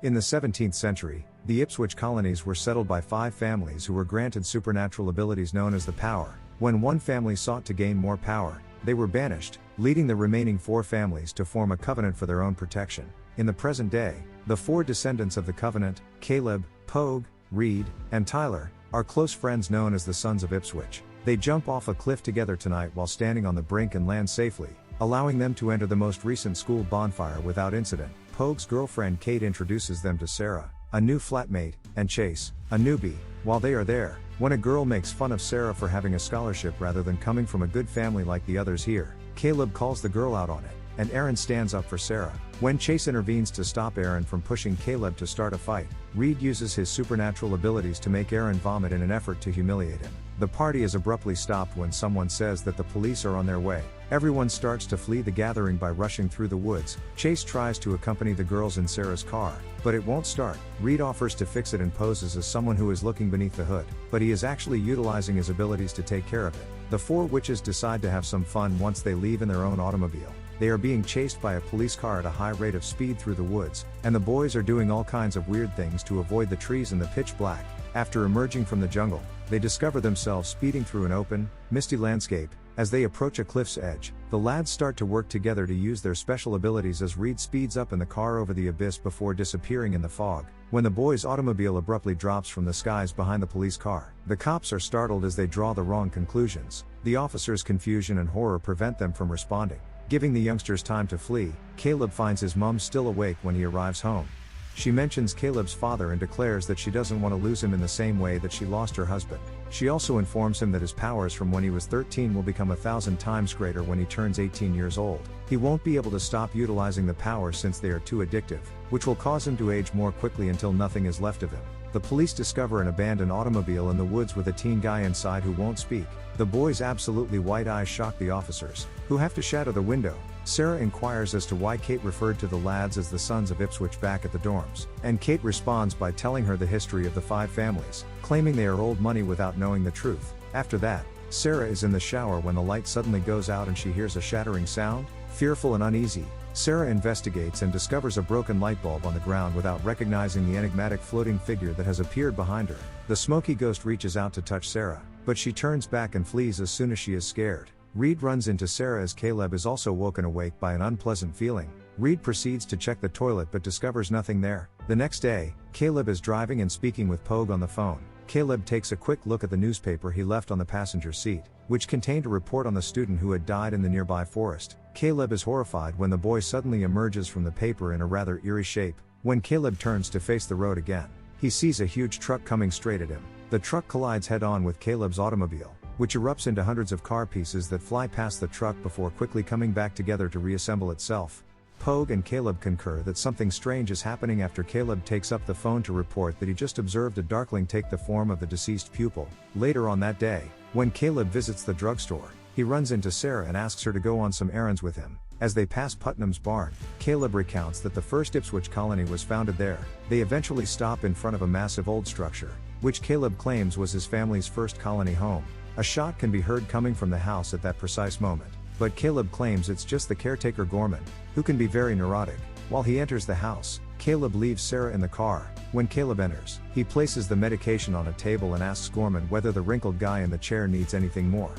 In the 17th century, the Ipswich colonies were settled by 5 families who were granted supernatural abilities known as the Power. When one family sought to gain more power, they were banished, leading the remaining 4 families to form a covenant for their own protection. In the present day, the 4 descendants of the covenant, Caleb, Pogue, Reed, and Tyler, are close friends known as the Sons of Ipswich. They jump off a cliff together tonight while standing on the brink and land safely, allowing them to enter the most recent school bonfire without incident. Pogue's girlfriend Kate introduces them to Sarah, a new flatmate, and Chase, a newbie. While they are there, when a girl makes fun of Sarah for having a scholarship rather than coming from a good family like the others here, Caleb calls the girl out on it, and Aaron stands up for Sarah. When Chase intervenes to stop Aaron from pushing Caleb to start a fight, Reed uses his supernatural abilities to make Aaron vomit in an effort to humiliate him. The party is abruptly stopped when someone says that the police are on their way. Everyone starts to flee the gathering by rushing through the woods. Chase tries to accompany the girls in Sarah's car, but it won't start. Reed offers to fix it and poses as someone who is looking beneath the hood, but he is actually utilizing his abilities to take care of it. The 4 witches decide to have some fun once they leave in their own automobile. They are being chased by a police car at a high rate of speed through the woods, and the boys are doing all kinds of weird things to avoid the trees in the pitch black. After emerging from the jungle, they discover themselves speeding through an open, misty landscape. As they approach a cliff's edge, the lads start to work together to use their special abilities as Reed speeds up in the car over the abyss before disappearing in the fog. When the boys' automobile abruptly drops from the skies behind the police car, the cops are startled as they draw the wrong conclusions. The officers' confusion and horror prevent them from responding. Giving the youngsters time to flee, Caleb finds his mum still awake when he arrives home. She mentions Caleb's father and declares that she doesn't want to lose him in the same way that she lost her husband. She also informs him that his powers from when he was 13 will become 1,000 times greater when he turns 18 years old. He won't be able to stop utilizing the power since they are too addictive, which will cause him to age more quickly until nothing is left of him. The police discover an abandoned automobile in the woods with a teen guy inside who won't speak. The boys' absolutely white eyes shock the officers, who have to shatter the window. Sarah inquires as to why Kate referred to the lads as the Sons of Ipswich back at the dorms, and Kate responds by telling her the history of the 5 families, claiming they are old money without knowing the truth. After that, Sarah is in the shower when the light suddenly goes out and she hears a shattering sound. Fearful and uneasy, Sarah investigates and discovers a broken light bulb on the ground without recognizing the enigmatic floating figure that has appeared behind her. The smoky ghost reaches out to touch Sarah, but she turns back and flees as soon as she is scared. Reed runs into Sarah as Caleb is also woken awake by an unpleasant feeling. Reed proceeds to check the toilet but discovers nothing there. The next day, Caleb is driving and speaking with Pogue on the phone. Caleb takes a quick look at the newspaper he left on the passenger seat, which contained a report on the student who had died in the nearby forest. Caleb is horrified when the boy suddenly emerges from the paper in a rather eerie shape. When Caleb turns to face the road again, he sees a huge truck coming straight at him. The truck collides head-on with Caleb's automobile, which erupts into hundreds of car pieces that fly past the truck before quickly coming back together to reassemble itself. Pogue and Caleb concur that something strange is happening after Caleb takes up the phone to report that he just observed a darkling take the form of the deceased pupil. Later on that day, when Caleb visits the drugstore, he runs into Sarah and asks her to go on some errands with him. As they pass Putnam's barn, Caleb recounts that the first Ipswich colony was founded there. They eventually stop in front of a massive old structure, which Caleb claims was his family's first colony home. A shot can be heard coming from the house at that precise moment, but Caleb claims it's just the caretaker Gorman, who can be very neurotic. While he enters the house, Caleb leaves Sarah in the car. When Caleb enters, he places the medication on a table and asks Gorman whether the wrinkled guy in the chair needs anything more.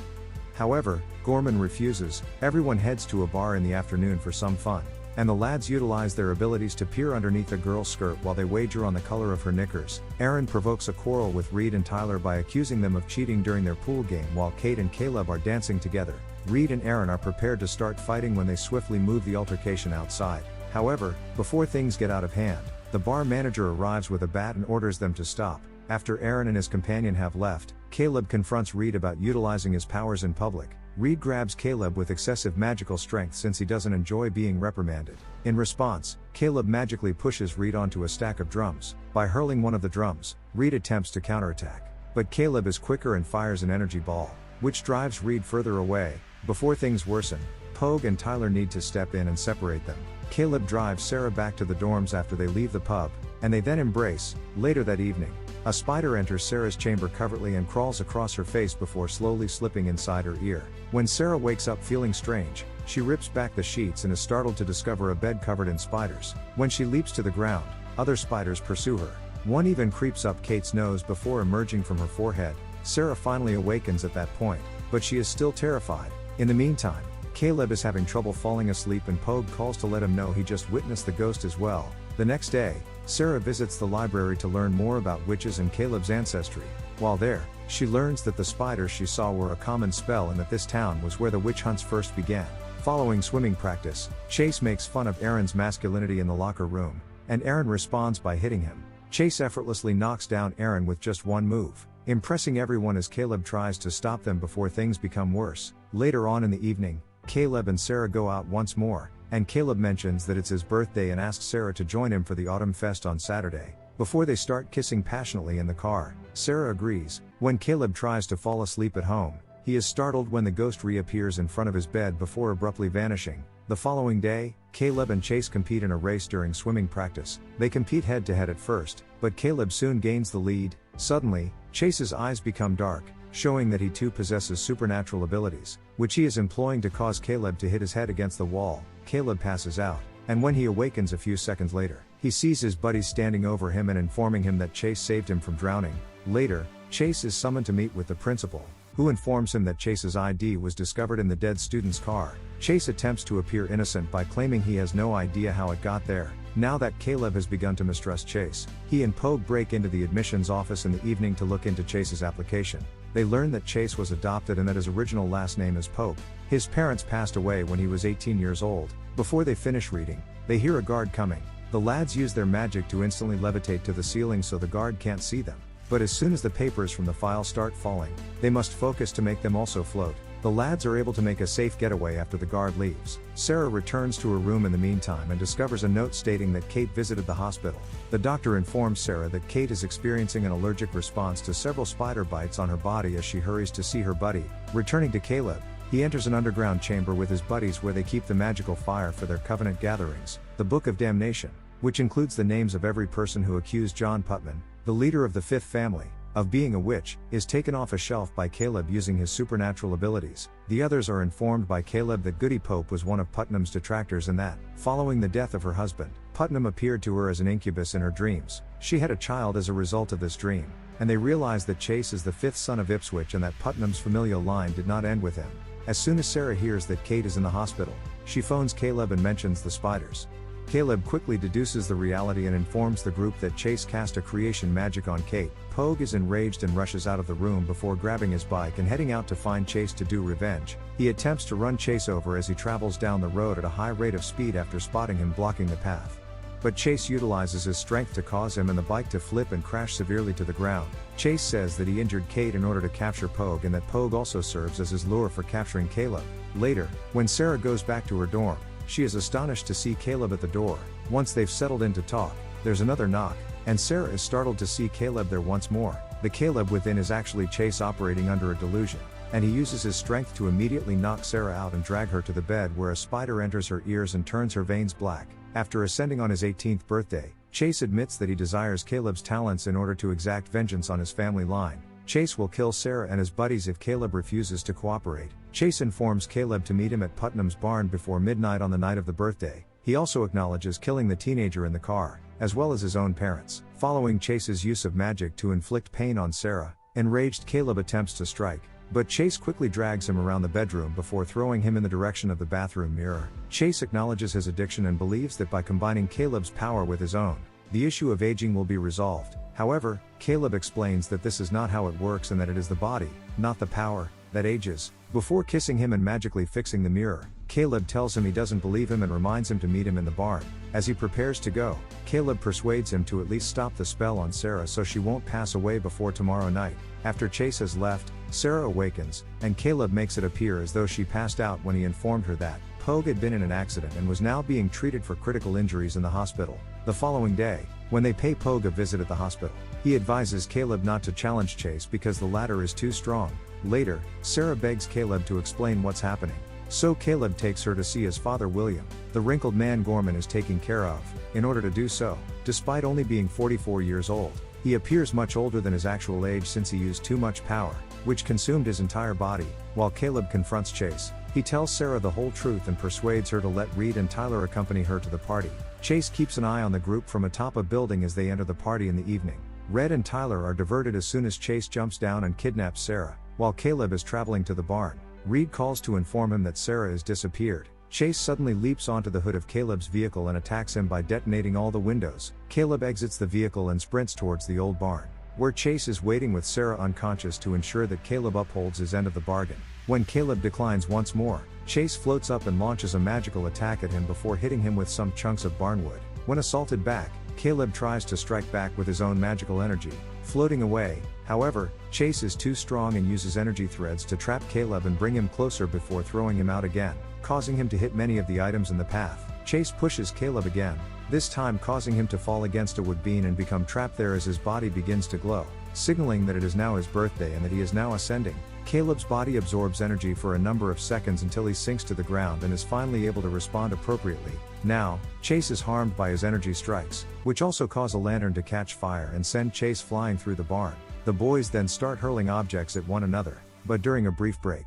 However, Gorman refuses. Everyone heads to a bar in the afternoon for some fun, and the lads utilize their abilities to peer underneath a girl's skirt while they wager on the color of her knickers. Aaron provokes a quarrel with Reed and Tyler by accusing them of cheating during their pool game while Kate and Caleb are dancing together. Reed and Aaron are prepared to start fighting when they swiftly move the altercation outside. However, before things get out of hand, the bar manager arrives with a bat and orders them to stop. After Aaron and his companion have left, Caleb confronts Reed about utilizing his powers in public. Reed grabs Caleb with excessive magical strength since he doesn't enjoy being reprimanded. In response, Caleb magically pushes Reed onto a stack of drums. By hurling one of the drums, Reed attempts to counterattack, but Caleb is quicker and fires an energy ball, which drives Reed further away. Before things worsen, Pogue and Tyler need to step in and separate them. Caleb drives Sarah back to the dorms after they leave the pub, and they then embrace. Later that evening, a spider enters Sarah's chamber covertly and crawls across her face before slowly slipping inside her ear. When Sarah wakes up feeling strange, she rips back the sheets and is startled to discover a bed covered in spiders. When she leaps to the ground, Other spiders pursue her. One even creeps up Kate's nose before emerging from her forehead. Sarah finally awakens at that point, but she is still terrified. In the meantime, Caleb is having trouble falling asleep and Pogue calls to let him know he just witnessed the ghost as well. The next day, Sarah visits the library to learn more about witches and Caleb's ancestry. While there, she learns that the spiders she saw were a common spell and that this town was where the witch hunts first began. Following swimming practice, Chase makes fun of Aaron's masculinity in the locker room, and Aaron responds by hitting him. Chase effortlessly knocks down Aaron with just one move, impressing everyone as Caleb tries to stop them before things become worse. Later on in the evening, Caleb and Sarah go out once more, and Caleb mentions that it's his birthday and asks Sarah to join him for the Autumn Fest on Saturday. Before they start kissing passionately in the car, Sarah agrees. When Caleb tries to fall asleep at home, he is startled when the ghost reappears in front of his bed before abruptly vanishing. The following day, Caleb and Chase compete in a race during swimming practice. They compete head to head at first, but Caleb soon gains the lead. Suddenly, Chase's eyes become dark, showing that he too possesses supernatural abilities, which he is employing to cause Caleb to hit his head against the wall. Caleb passes out, and when he awakens a few seconds later, he sees his buddies standing over him and informing him that Chase saved him from drowning. Later, Chase is summoned to meet with the principal, who informs him that Chase's ID was discovered in the dead student's car. Chase attempts to appear innocent by claiming he has no idea how it got there. Now that Caleb has begun to mistrust Chase, he and Pogue break into the admissions office in the evening to look into Chase's application. They learn that Chase was adopted and that his original last name is Pope. His parents passed away when he was 18 years old. Before they finish reading, they hear a guard coming. The lads use their magic to instantly levitate to the ceiling so the guard can't see them. But as soon as the papers from the file start falling, they must focus to make them also float. The lads are able to make a safe getaway after the guard leaves. Sarah returns to her room in the meantime and discovers a note stating that Kate visited the hospital. The doctor informs Sarah that Kate is experiencing an allergic response to several spider bites on her body as she hurries to see her buddy. Returning to Caleb, he enters an underground chamber with his buddies where they keep the magical fire for their covenant gatherings, the Book of Damnation, which includes the names of every person who accused John Putman, the leader of the fifth family, of being a witch, is taken off a shelf by Caleb using his supernatural abilities. The others are informed by Caleb that Goody Pope was one of Putnam's detractors and that, following the death of her husband, Putnam appeared to her as an incubus in her dreams. She had a child as a result of this dream, and they realize that Chase is the fifth son of Ipswich and that Putnam's familial line did not end with him. As soon as Sarah hears that Kate is in the hospital, she phones Caleb and mentions the spiders. Caleb quickly deduces the reality and informs the group that Chase cast a creation magic on Kate. Pogue is enraged and rushes out of the room before grabbing his bike and heading out to find Chase to do revenge. He attempts to run Chase over as he travels down the road at a high rate of speed after spotting him blocking the path. But Chase utilizes his strength to cause him and the bike to flip and crash severely to the ground. Chase says that he injured Kate in order to capture Pogue and that Pogue also serves as his lure for capturing Caleb. Later, when Sarah goes back to her dorm, she is astonished to see Caleb at the door. Once they've settled in to talk, there's another knock, and Sarah is startled to see Caleb there once more. The Caleb within is actually Chase operating under a delusion, and he uses his strength to immediately knock Sarah out and drag her to the bed where a spider enters her ears and turns her veins black. After ascending on his 18th birthday, Chase admits that he desires Caleb's talents in order to exact vengeance on his family line. Chase will kill Sarah and his buddies if Caleb refuses to cooperate. Chase informs Caleb to meet him at Putnam's barn before midnight on the night of the birthday. He also acknowledges killing the teenager in the car, as well as his own parents. Following Chase's use of magic to inflict pain on Sarah, enraged Caleb attempts to strike, but Chase quickly drags him around the bedroom before throwing him in the direction of the bathroom mirror. Chase acknowledges his addiction and believes that by combining Caleb's power with his own, the issue of aging will be resolved. However, Caleb explains that this is not how it works and that it is the body, not the power, that ages. Before kissing him and magically fixing the mirror, Caleb tells him he doesn't believe him and reminds him to meet him in the barn. As he prepares to go, Caleb persuades him to at least stop the spell on Sarah so she won't pass away before tomorrow night. After Chase has left, Sarah awakens, and Caleb makes it appear as though she passed out when he informed her that Pogue had been in an accident and was now being treated for critical injuries in the hospital. The following day, when they pay Pogue a visit at the hospital, he advises Caleb not to challenge Chase because the latter is too strong. Later, Sarah begs Caleb to explain what's happening. So Caleb takes her to see his father William. The wrinkled man Gorman is taken care of. In order to do so, despite only being 44 years old, he appears much older than his actual age since he used too much power, which consumed his entire body. While Caleb confronts Chase, he tells Sarah the whole truth and persuades her to let Reed and Tyler accompany her to the party. Chase keeps an eye on the group from atop a building as they enter the party in the evening. Red and Tyler are diverted as soon as Chase jumps down and kidnaps Sarah, while Caleb is traveling to the barn. Reed calls to inform him that Sarah is disappeared. Chase suddenly leaps onto the hood of Caleb's vehicle and attacks him by detonating all the windows. Caleb exits the vehicle and sprints towards the old barn, where Chase is waiting with Sarah unconscious to ensure that Caleb upholds his end of the bargain. When Caleb declines once more, Chase floats up and launches a magical attack at him before hitting him with some chunks of barnwood. When assaulted back, Caleb tries to strike back with his own magical energy, floating away. However, Chase is too strong and uses energy threads to trap Caleb and bring him closer before throwing him out again, causing him to hit many of the items in the path. Chase pushes Caleb again, this time causing him to fall against a wood beam and become trapped there as his body begins to glow, signaling that it is now his birthday and that he is now ascending. Caleb's body absorbs energy for a number of seconds until he sinks to the ground and is finally able to respond appropriately. Now, Chase is harmed by his energy strikes, which also cause a lantern to catch fire and send Chase flying through the barn. The boys then start hurling objects at one another, but during a brief break,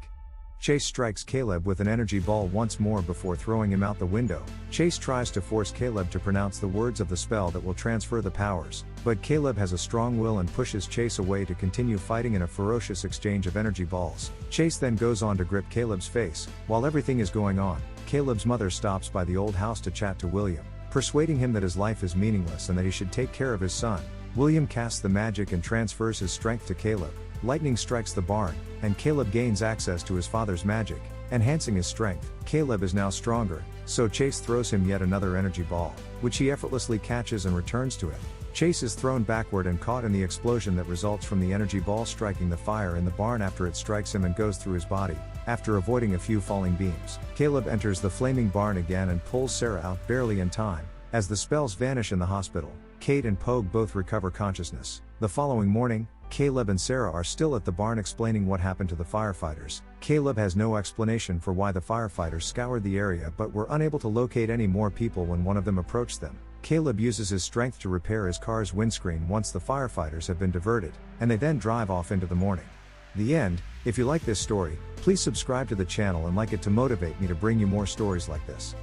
Chase strikes Caleb with an energy ball once more before throwing him out the window. Chase tries to force Caleb to pronounce the words of the spell that will transfer the powers, but Caleb has a strong will and pushes Chase away to continue fighting in a ferocious exchange of energy balls. Chase then goes on to grip Caleb's face. While everything is going on, Caleb's mother stops by the old house to chat to William, persuading him that his life is meaningless and that he should take care of his son. William casts the magic and transfers his strength to Caleb. Lightning strikes the barn, and Caleb gains access to his father's magic, enhancing his strength. Caleb is now stronger, so Chase throws him yet another energy ball, which he effortlessly catches and returns to it. Chase is thrown backward and caught in the explosion that results from the energy ball striking the fire in the barn after it strikes him and goes through his body. After avoiding a few falling beams, Caleb enters the flaming barn again and pulls Sarah out barely in time. As the spells vanish in the hospital, Kate and Pogue both recover consciousness. The following morning, Caleb and Sarah are still at the barn explaining what happened to the firefighters. Caleb has no explanation for why the firefighters scoured the area but were unable to locate any more people when one of them approached them. Caleb uses his strength to repair his car's windscreen once the firefighters have been diverted, and they then drive off into the morning. The end. If you like this story, please subscribe to the channel and like it to motivate me to bring you more stories like this.